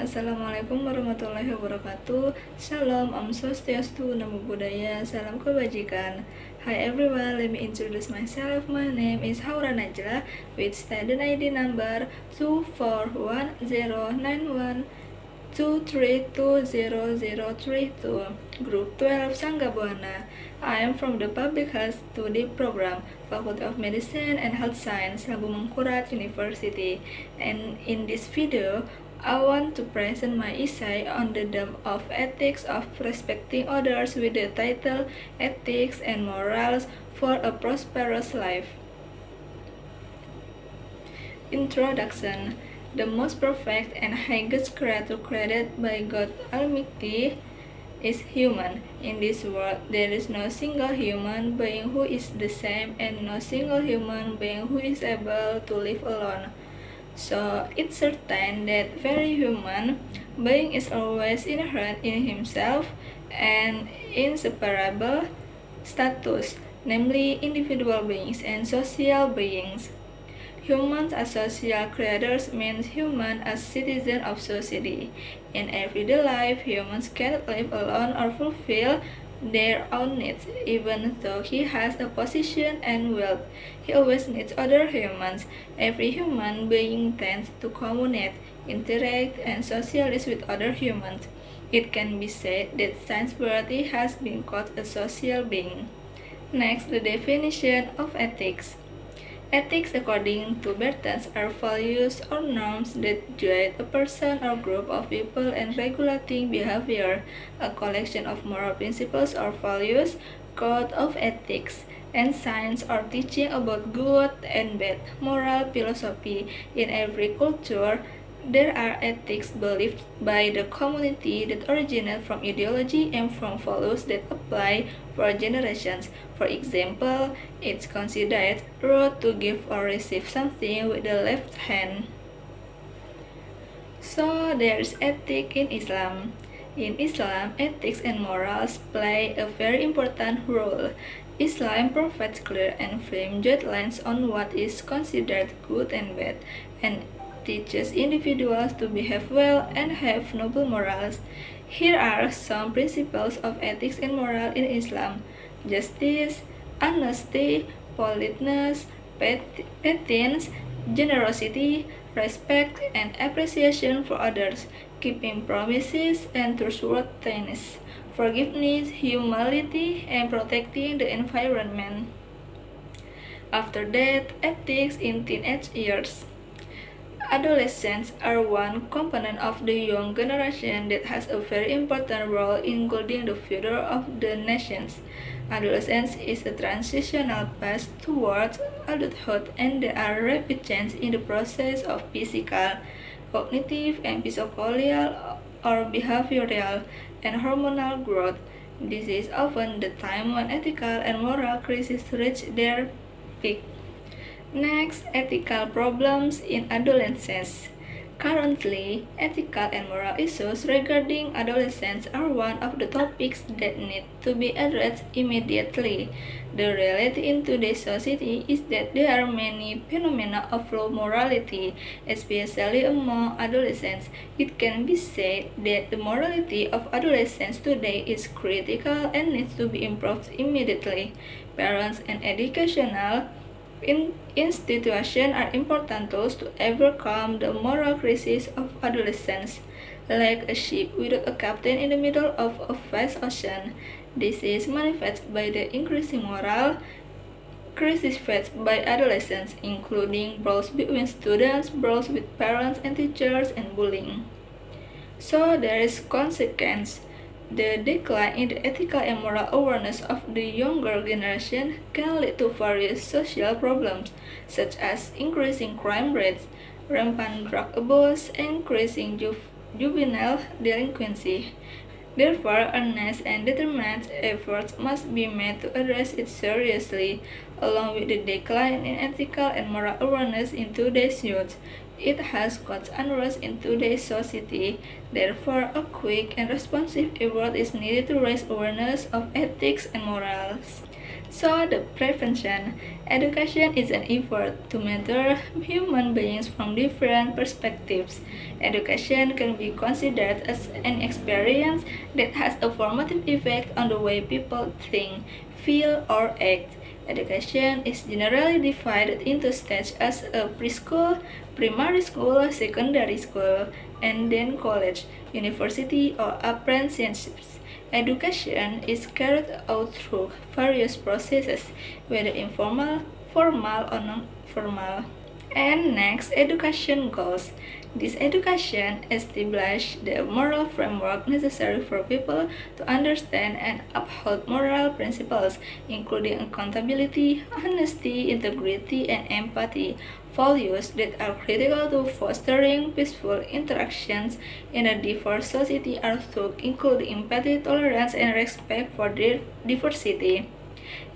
Assalamualaikum warahmatullahi wabarakatuh. Shalom, Om Swastiastu, Namo Buddhaya, Salam Kebajikan. Hi everyone, let me introduce myself. My name is Haura Najla with student ID number 2410912320032, Group 12 Sangga Buana. I am from the Public Health Study Program, Faculty of Medicine and Health Science, Lambung Mangkurat University. And in this video, I want to present my essay on the depth of ethics of respecting others with the title Ethics and Morals for a Prosperous Life. Introduction. The most perfect and highest creature created by God Almighty is human. In this world, there is no single human being who is the same and no single human being who is able to live alone. So it's certain that very human being is always inherent in himself and inseparable status, namely individual beings and social beings. Humans as social creatures means human as citizens of society. In everyday life, humans cannot live alone or fulfill their own needs. Even though he has a position and wealth, he always needs other humans. Every human being tends to communicate, interact, and socialize with other humans. It can be said that science-worthy has been called a social being. Next, the definition of ethics. Ethics, according to Bertens, are values or norms that guide a person or group of people in regulating behavior, a collection of moral principles or values, code of ethics, and science or teaching about good and bad, moral philosophy. In every culture, there are ethics believed by the community that originate from ideology and from values that apply for generations. For example, it's considered rude to give or receive something with the left hand. So there's ethics in Islam. In Islam, ethics and morals play a very important role. Islam provides clear and firm guidelines on what is considered good and bad, and teaches individuals to behave well and have noble morals. Here are some principles of ethics and moral in Islam: justice, honesty, politeness, patience, generosity, respect and appreciation for others, keeping promises and trustworthiness, forgiveness, humility, and protecting the environment. After that, ethics in teenage years. Adolescents are one component of the young generation that has a very important role in guiding the future of the nations. Adolescence is a transitional phase towards adulthood, and there are rapid changes in the process of physical, cognitive, and psychological or behavioral and hormonal growth. This is often the time when ethical and moral crises reach their peak. Next, ethical problems in adolescence. Currently, ethical and moral issues regarding adolescents are one of the topics that need to be addressed immediately. The reality in today's society is that there are many phenomena of low morality, especially among adolescents. It can be said that the morality of adolescents today is critical and needs to be improved immediately. Parents and educational institutions are important tools to overcome the moral crisis of adolescence. Like a ship without a captain in the middle of a vast ocean, this is manifested by the increasing moral crisis faced by adolescents, including brawls between students, brawls with parents and teachers, and bullying. So there is consequence. The decline in the ethical and moral awareness of the younger generation can lead to various social problems, such as increasing crime rates, rampant drug abuse, and increasing juvenile delinquency. Therefore, earnest and determined efforts must be made to address it seriously. Along with the decline in ethical and moral awareness in today's youth, it has caused unrest in today's society. Therefore, a quick and responsive effort is needed to raise awareness of ethics and morals. So, the prevention. Education is an effort to mentor human beings from different perspectives. Education can be considered as an experience that has a formative effect on the way people think, feel, or act. Education is generally divided into stages as a preschool, primary school, secondary school, and then college, university, or apprenticeships. Education is carried out through various processes, whether informal, formal, or non-formal. And next, education goals. This education establishes the moral framework necessary for people to understand and uphold moral principles, including accountability, honesty, integrity, and empathy, values that are critical to fostering peaceful interactions in a diverse society are to include empathy, tolerance, and respect for diversity.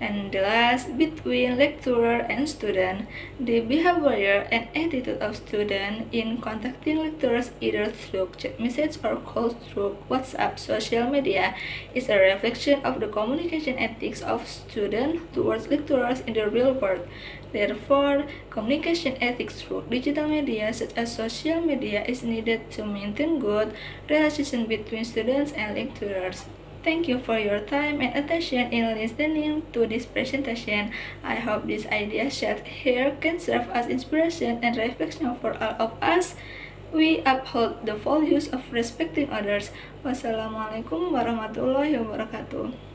And the last, between lecturer and student, the behavior and attitude of student in contacting lecturers either through chat message or calls through WhatsApp social media is a reflection of the communication ethics of students towards lecturers in the real world. Therefore, communication ethics through digital media such as social media is needed to maintain good relations between students and lecturers. Thank you for your time and attention in listening to this presentation. I hope this idea shared here can serve as inspiration and reflection for all of us. We uphold the values of respecting others. Wassalamualaikum warahmatullahi wabarakatuh.